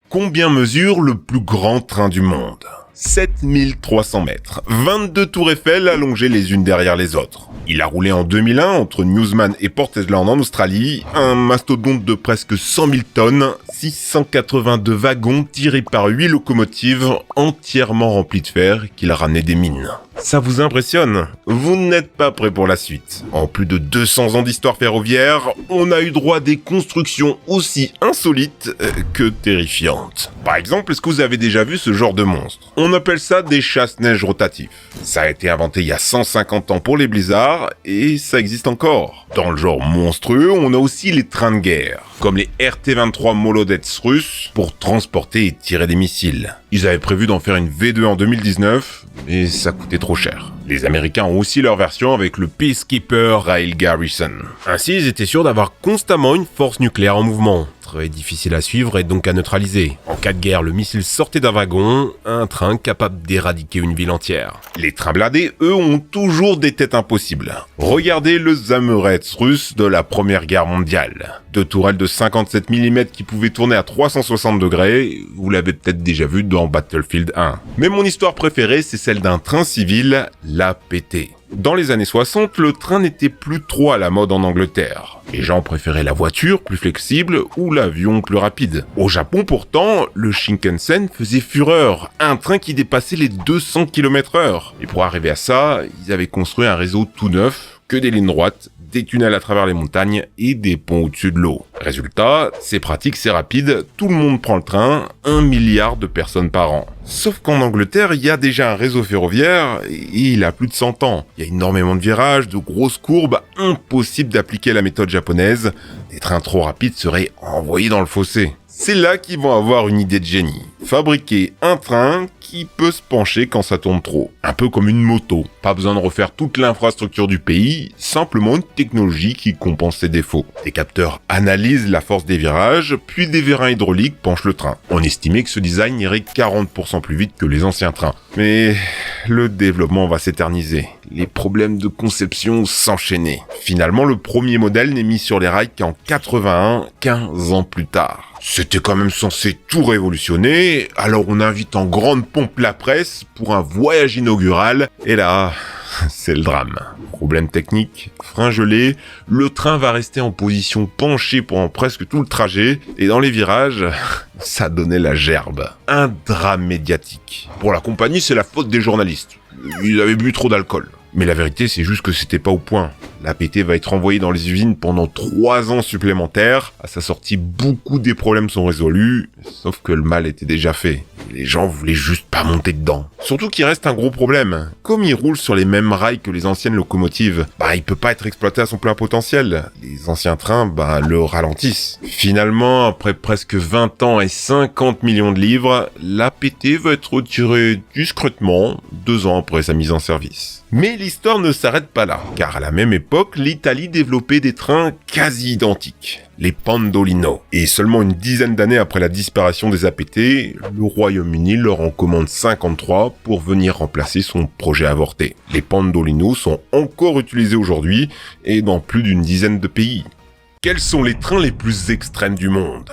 Combien mesure le plus grand train du monde ? 7300 mètres, 22 tours Eiffel allongées les unes derrière les autres. Il a roulé en 2001 entre Newsman et Port Ellen en Australie, un mastodonte de presque 100 000 tonnes, 682 wagons tirés par 8 locomotives entièrement remplies de fer qu'il a ramené des mines. Ça vous impressionne ? Vous n'êtes pas prêt pour la suite. En plus de 200 ans d'histoire ferroviaire, on a eu droit à des constructions aussi insolites que terrifiantes. Par exemple, est-ce que vous avez déjà vu ce genre de monstre ? On appelle ça des chasse-neige rotatifs. Ça a été inventé il y a 150 ans pour les blizzards, et ça existe encore. Dans le genre monstrueux, on a aussi les trains de guerre, comme les RT-23 Molodets russes, pour transporter et tirer des missiles. Ils avaient prévu d'en faire une V2 en 2019, mais ça coûtait trop cher. Les Américains ont aussi leur version avec le Peacekeeper Rail Garrison. Ainsi, ils étaient sûrs d'avoir constamment une force nucléaire en mouvement. Très difficile à suivre et donc à neutraliser. En cas de guerre, le missile sortait d'un wagon, un train capable d'éradiquer une ville entière. Les trains blindés, eux, ont toujours des têtes impossibles. Regardez le Zamoretz russe de la Première Guerre mondiale. Deux tourelles de 57 mm qui pouvaient tourner à 360 degrés, vous l'avez peut-être déjà vu dans Battlefield 1. Mais mon histoire préférée, c'est celle d'un train civil, l'APT. Dans les années 60, le train n'était plus trop à la mode en Angleterre. Les gens préféraient la voiture, plus flexible, ou l'avion, plus rapide. Au Japon, pourtant, le Shinkansen faisait fureur, un train qui dépassait les 200 km/h. Et pour arriver à ça, ils avaient construit un réseau tout neuf, que des lignes droites, des tunnels à travers les montagnes et des ponts au-dessus de l'eau. Résultat, c'est pratique, c'est rapide, tout le monde prend le train, 1 milliard de personnes par an. Sauf qu'en Angleterre, il y a déjà un réseau ferroviaire et il a plus de 100 ans. Il y a énormément de virages, de grosses courbes, impossible d'appliquer la méthode japonaise. Des trains trop rapides seraient envoyés dans le fossé. C'est là qu'ils vont avoir une idée de génie. Fabriquer un train qui peut se pencher quand ça tourne trop. Un peu comme une moto. Pas besoin de refaire toute l'infrastructure du pays, simplement une technologie qui compense ses défauts. Des capteurs analysent la force des virages, puis des vérins hydrauliques penchent le train. On estimait que ce design irait 40% plus vite que les anciens trains. Mais le développement va s'éterniser. Les problèmes de conception s'enchaînaient. Finalement, le premier modèle n'est mis sur les rails qu'en 81, 15 ans plus tard. C'était quand même censé tout révolutionner, alors on invite en grande pompe la presse pour un voyage inaugural, et là, c'est le drame. Problème technique, frein gelé, le train va rester en position penchée pendant presque tout le trajet, et dans les virages, ça donnait la gerbe. Un drame médiatique. Pour la compagnie, c'est la faute des journalistes. Ils avaient bu trop d'alcool. Mais la vérité, c'est juste que c'était pas au point. L'APT va être envoyé dans les usines pendant 3 ans supplémentaires. À sa sortie, beaucoup des problèmes sont résolus, sauf que le mal était déjà fait. Les gens voulaient juste pas monter dedans. Surtout qu'il reste un gros problème. Comme il roule sur les mêmes rails que les anciennes locomotives, il peut pas être exploité à son plein potentiel. Les anciens trains, le ralentissent. Finalement, après presque 20 ans et 50 millions de livres, l'APT va être retiré discrètement 2 ans après sa mise en service. Mais l'histoire ne s'arrête pas là, car à la même époque, l'Italie développait des trains quasi identiques, les Pendolino. Et seulement une dizaine d'années après la disparition des APT, le Royaume-Uni leur en commande 53 pour venir remplacer son projet avorté. Les Pendolino sont encore utilisés aujourd'hui et dans plus d'une dizaine de pays. Quels sont les trains les plus extrêmes du monde ?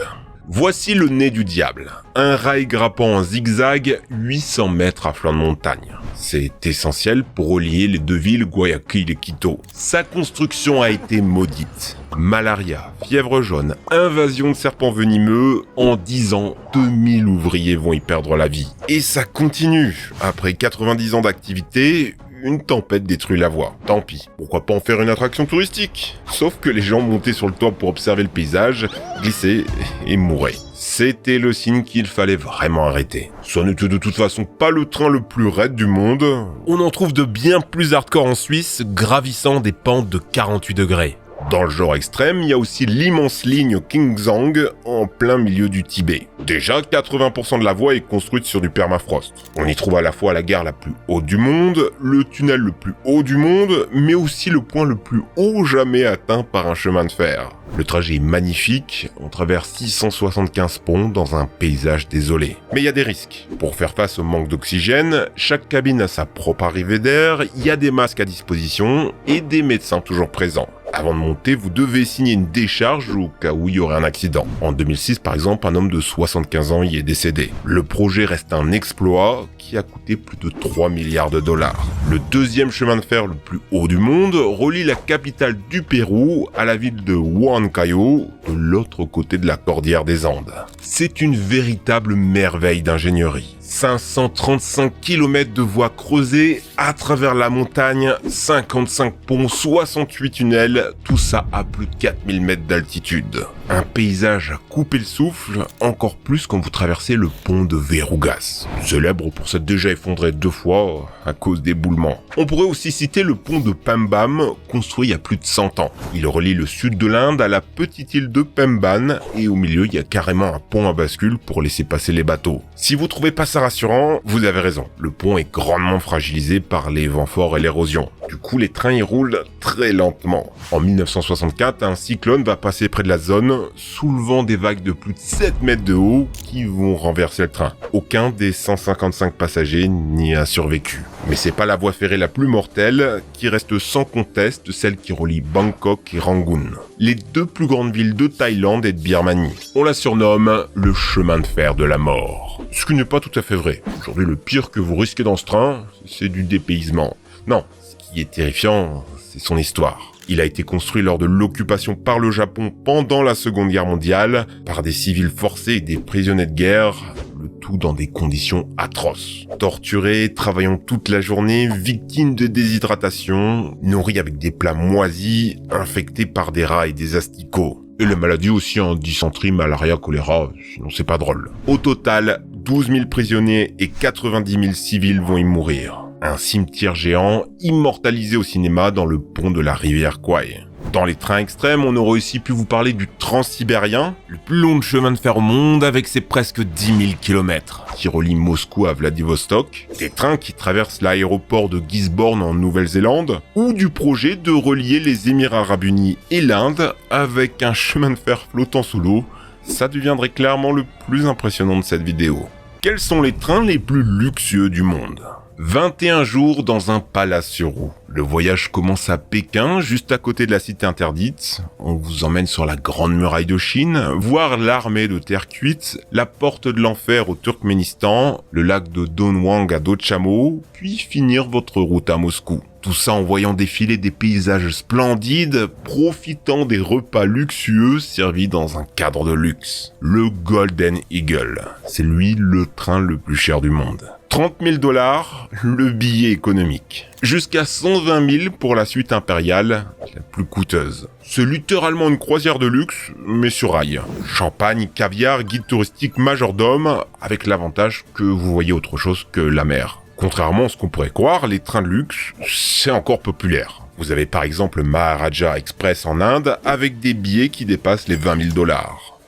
Voici le nez du diable, un rail grappant en zigzag 800 mètres à flanc de montagne. C'est essentiel pour relier les deux villes Guayaquil et Quito. Sa construction a été maudite. Malaria, fièvre jaune, invasion de serpents venimeux, en 10 ans, 2000 ouvriers vont y perdre la vie. Et ça continue. Après 90 ans d'activité, une tempête détruit la voie. Tant pis, pourquoi pas en faire une attraction touristique ? Sauf que les gens montaient sur le toit pour observer le paysage, glissaient et mouraient. C'était le signe qu'il fallait vraiment arrêter. Ce n'était de toute façon pas le train le plus raide du monde. On en trouve de bien plus hardcore en Suisse, gravissant des pentes de 48 degrés. Dans le genre extrême, il y a aussi l'immense ligne Kingzhang en plein milieu du Tibet. Déjà, 80% de la voie est construite sur du permafrost. On y trouve à la fois la gare la plus haute du monde, le tunnel le plus haut du monde, mais aussi le point le plus haut jamais atteint par un chemin de fer. Le trajet est magnifique, on traverse 675 ponts dans un paysage désolé. Mais il y a des risques. Pour faire face au manque d'oxygène, chaque cabine a sa propre arrivée d'air, il y a des masques à disposition et des médecins toujours présents. Avant de monter, vous devez signer une décharge au cas où il y aurait un accident. En 2006, par exemple, un homme de 75 ans y est décédé. Le projet reste un exploit qui a coûté plus de 3 milliards de dollars. Le deuxième chemin de fer le plus haut du monde relie la capitale du Pérou à la ville de Huancayo, de l'autre côté de la cordillère des Andes. C'est une véritable merveille d'ingénierie. 535 km de voies creusées à travers la montagne, 55 ponts, 68 tunnels, tout ça à plus de 4000 mètres d'altitude. Un paysage à couper le souffle, encore plus quand vous traversez le pont de Verrugas, célèbre pour s'être déjà effondré 2 fois à cause d'éboulements. On pourrait aussi citer le pont de Pambam, construit il y a plus de 100 ans. Il relie le sud de l'Inde à la petite île de Pemban, et au milieu il y a carrément un pont à bascule pour laisser passer les bateaux. Si vous trouvez pas ça rassurant, vous avez raison. Le pont est grandement fragilisé par les vents forts et l'érosion. Du coup, les trains y roulent très lentement. En 1964, un cyclone va passer près de la zone, soulevant des vagues de plus de 7 mètres de haut qui vont renverser le train. Aucun des 155 passagers n'y a survécu. Mais c'est pas la voie ferrée la plus mortelle, qui reste sans conteste celle qui relie Bangkok et Rangoon, les 2 plus grandes villes de Thaïlande et de Birmanie. On la surnomme le chemin de fer de la mort. Ce qui n'est pas tout à fait vrai. Aujourd'hui, le pire que vous risquez dans ce train, c'est du dépaysement. Non, ce qui est terrifiant, c'est son histoire. Il a été construit lors de l'occupation par le Japon pendant la Seconde Guerre mondiale, par des civils forcés et des prisonniers de guerre, le tout dans des conditions atroces. Torturés, travaillant toute la journée, victimes de déshydratation, nourris avec des plats moisis, infectés par des rats et des asticots. Et la maladie aussi en dysenterie, malaria, choléra, sinon c'est pas drôle. Au total, 12 000 prisonniers et 90 000 civils vont y mourir. Un cimetière géant immortalisé au cinéma dans le pont de la rivière Kwai. Dans les trains extrêmes, on aurait aussi pu vous parler du Transsibérien, le plus long chemin de fer au monde avec ses presque 10 000 km, qui relie Moscou à Vladivostok, des trains qui traversent l'aéroport de Gisborne en Nouvelle-Zélande, ou du projet de relier les Émirats Arabes Unis et l'Inde avec un chemin de fer flottant sous l'eau. Ça deviendrait clairement le plus impressionnant de cette vidéo. Quels sont les trains les plus luxueux du monde ? 21 jours dans un palace sur roue. Le voyage commence à Pékin, juste à côté de la cité interdite. On vous emmène sur la Grande Muraille de Chine, voir l'armée de terre cuite, la porte de l'enfer au Turkménistan, le lac de Donwang à Dochamo, puis finir votre route à Moscou. Tout ça en voyant défiler des paysages splendides, profitant des repas luxueux servis dans un cadre de luxe. Le Golden Eagle, c'est lui le train le plus cher du monde. 30 000 $, le billet économique. Jusqu'à 120 000 pour la suite impériale, la plus coûteuse. C'est littéralement une croisière de luxe, mais sur rail. Champagne, caviar, guide touristique, majordome, avec l'avantage que vous voyez autre chose que la mer. Contrairement à ce qu'on pourrait croire, les trains de luxe, c'est encore populaire. Vous avez par exemple le Maharaja Express en Inde, avec des billets qui dépassent les 20 000 $.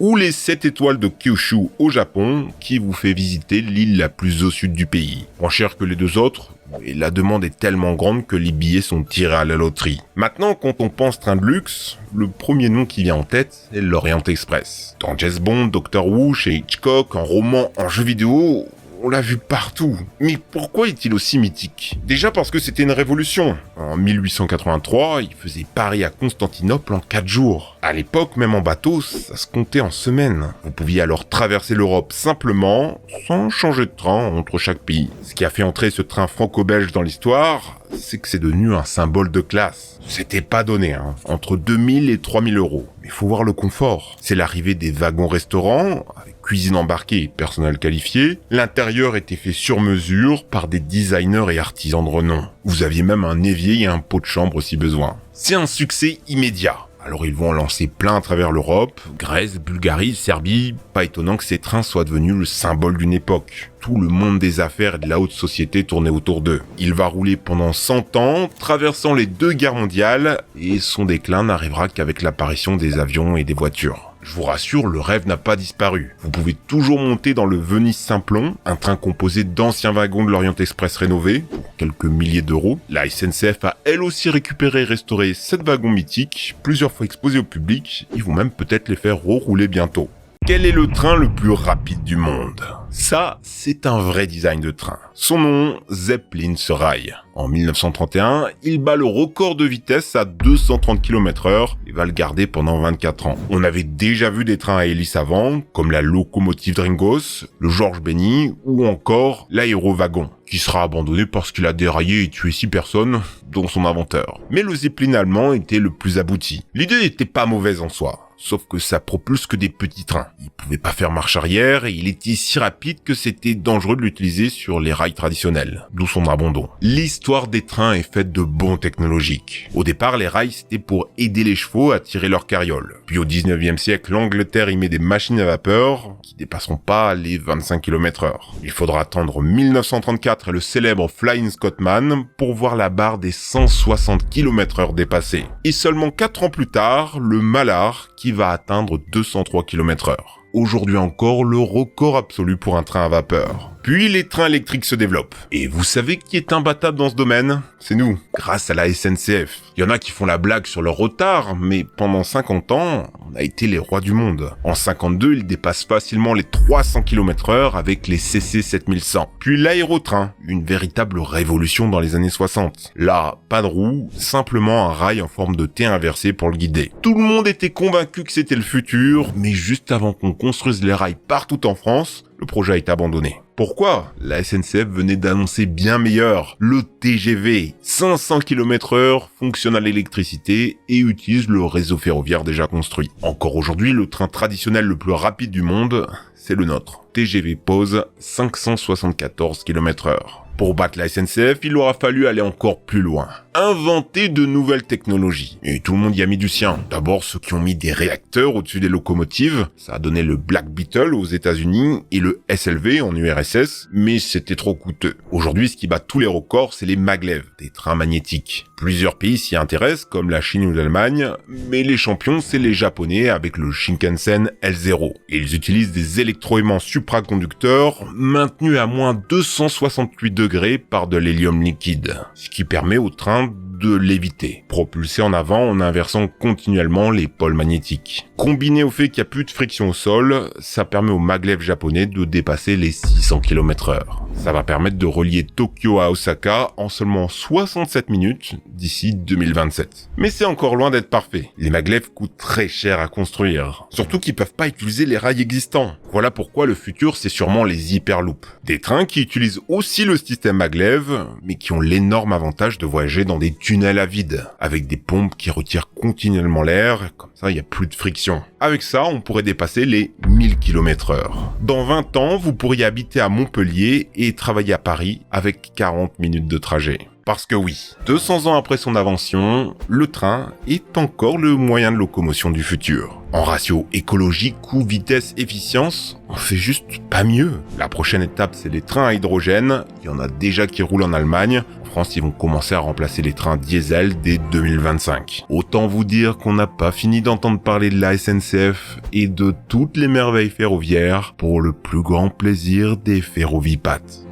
Ou les 7 étoiles de Kyushu au Japon, qui vous fait visiter l'île la plus au sud du pays. Moins cher que les 2 autres, et la demande est tellement grande que les billets sont tirés à la loterie. Maintenant, quand on pense train de luxe, le premier nom qui vient en tête est l'Orient Express. Dans James Bond, Doctor Who, chez Hitchcock, en roman, en jeu vidéo, on l'a vu partout. Mais pourquoi est-il aussi mythique ? Déjà parce que c'était une révolution. En 1883, il faisait Paris à Constantinople en 4 jours. À l'époque, même en bateau, ça se comptait en semaines. Vous pouviez alors traverser l'Europe simplement, sans changer de train entre chaque pays. Ce qui a fait entrer ce train franco-belge dans l'histoire, c'est que c'est devenu un symbole de classe. C'était pas donné, entre 2000 et 3000 €. Mais il faut voir le confort. C'est l'arrivée des wagons-restaurants, avec cuisine embarquée et personnel qualifié. L'intérieur était fait sur mesure par des designers et artisans de renom. Vous aviez même un évier et un pot de chambre si besoin. C'est un succès immédiat. Alors ils vont en lancer plein à travers l'Europe, Grèce, Bulgarie, Serbie. Pas étonnant que ces trains soient devenus le symbole d'une époque. Tout le monde des affaires et de la haute société tournait autour d'eux. Il va rouler pendant 100 ans, traversant les 2 guerres mondiales, et son déclin n'arrivera qu'avec l'apparition des avions et des voitures. Je vous rassure, le rêve n'a pas disparu. Vous pouvez toujours monter dans le Venise-Simplon, un train composé d'anciens wagons de l'Orient Express rénovés, pour quelques milliers d'euros. La SNCF a elle aussi récupéré et restauré 7 wagons mythiques, plusieurs fois exposés au public. Ils vont même peut-être les faire rerouler bientôt. Quel est le train le plus rapide du monde ? Ça, c'est un vrai design de train. Son nom, Zeppelin se rail. En 1931, il bat le record de vitesse à 230 km/h et va le garder pendant 24 ans. On avait déjà vu des trains à hélice avant, comme la locomotive Dringos, le Georges Benny ou encore l'aérowagon, qui sera abandonné parce qu'il a déraillé et tué 6 personnes, dont son inventeur. Mais le Zeppelin allemand était le plus abouti. L'idée n'était pas mauvaise en soi. Sauf que ça propulse que des petits trains. Il pouvait pas faire marche arrière et il était si rapide que c'était dangereux de l'utiliser sur les rails traditionnels, d'où son abandon. L'histoire des trains est faite de bons technologiques. Au départ, les rails c'était pour aider les chevaux à tirer leur carriole. Puis au 19e siècle, l'Angleterre y met des machines à vapeur qui dépasseront pas les 25 km/h. Il faudra attendre 1934 et le célèbre Flying Scotsman pour voir la barre des 160 km/h dépassée. Et seulement 4 ans plus tard, le Mallard qui va atteindre 203 km/h. Aujourd'hui encore, le record absolu pour un train à vapeur. Puis les trains électriques se développent. Et vous savez qui est imbattable dans ce domaine ? C'est nous, grâce à la SNCF. Il y en a qui font la blague sur leur retard, mais pendant 50 ans, on a été les rois du monde. En 52, ils dépassent facilement les 300 km/h avec les CC 7100. Puis l'aérotrain, une véritable révolution dans les années 60. Là, pas de roue, simplement un rail en forme de T inversé pour le guider. Tout le monde était convaincu que c'était le futur, mais juste avant qu'on construise les rails partout en France, le projet a été abandonné. Pourquoi ? La SNCF venait d'annoncer bien meilleur, le TGV, 500 km/h, fonctionne à l'électricité et utilise le réseau ferroviaire déjà construit. Encore aujourd'hui, le train traditionnel le plus rapide du monde, c'est le nôtre. TGV pose 574 km/h. Pour battre la SNCF, il aura fallu aller encore plus loin. Inventer de nouvelles technologies. Et tout le monde y a mis du sien. D'abord, ceux qui ont mis des réacteurs au-dessus des locomotives. Ça a donné le Black Beetle aux États-Unis et le SLV en URSS, mais c'était trop coûteux. Aujourd'hui, ce qui bat tous les records, c'est les maglev, des trains magnétiques. Plusieurs pays s'y intéressent, comme la Chine ou l'Allemagne, mais les champions, c'est les Japonais avec le Shinkansen L0. Ils utilisent des électroaimants supraconducteurs maintenus à moins 268 degrés par de l'hélium liquide, ce qui permet au train de léviter, propulsé en avant en inversant continuellement les pôles magnétiques. Combiné au fait qu'il n'y a plus de friction au sol, ça permet au maglev japonais de dépasser les 600 km/h. Ça va permettre de relier Tokyo à Osaka en seulement 67 minutes d'ici 2027. Mais c'est encore loin d'être parfait. Les maglev coûtent très cher à construire, surtout qu'ils peuvent pas utiliser les rails existants. Voilà pourquoi le futur c'est sûrement les hyperloops. Des trains qui utilisent aussi le système maglev, mais qui ont l'énorme avantage de voyager dans des tunnels à vide, avec des pompes qui retirent continuellement l'air, comme ça il n'y a plus de friction. Avec ça, on pourrait dépasser les 1000 km/h. Dans 20 ans, vous pourriez habiter à Montpellier et travailler à Paris avec 40 minutes de trajet. Parce que oui, 200 ans après son invention, le train est encore le moyen de locomotion du futur. En ratio écologie, coût, vitesse, efficience, on fait juste pas mieux. La prochaine étape, c'est les trains à hydrogène. Il y en a déjà qui roulent en Allemagne. En France, ils vont commencer à remplacer les trains diesel dès 2025. Autant vous dire qu'on n'a pas fini d'entendre parler de la SNCF et de toutes les merveilles ferroviaires pour le plus grand plaisir des ferrovipates.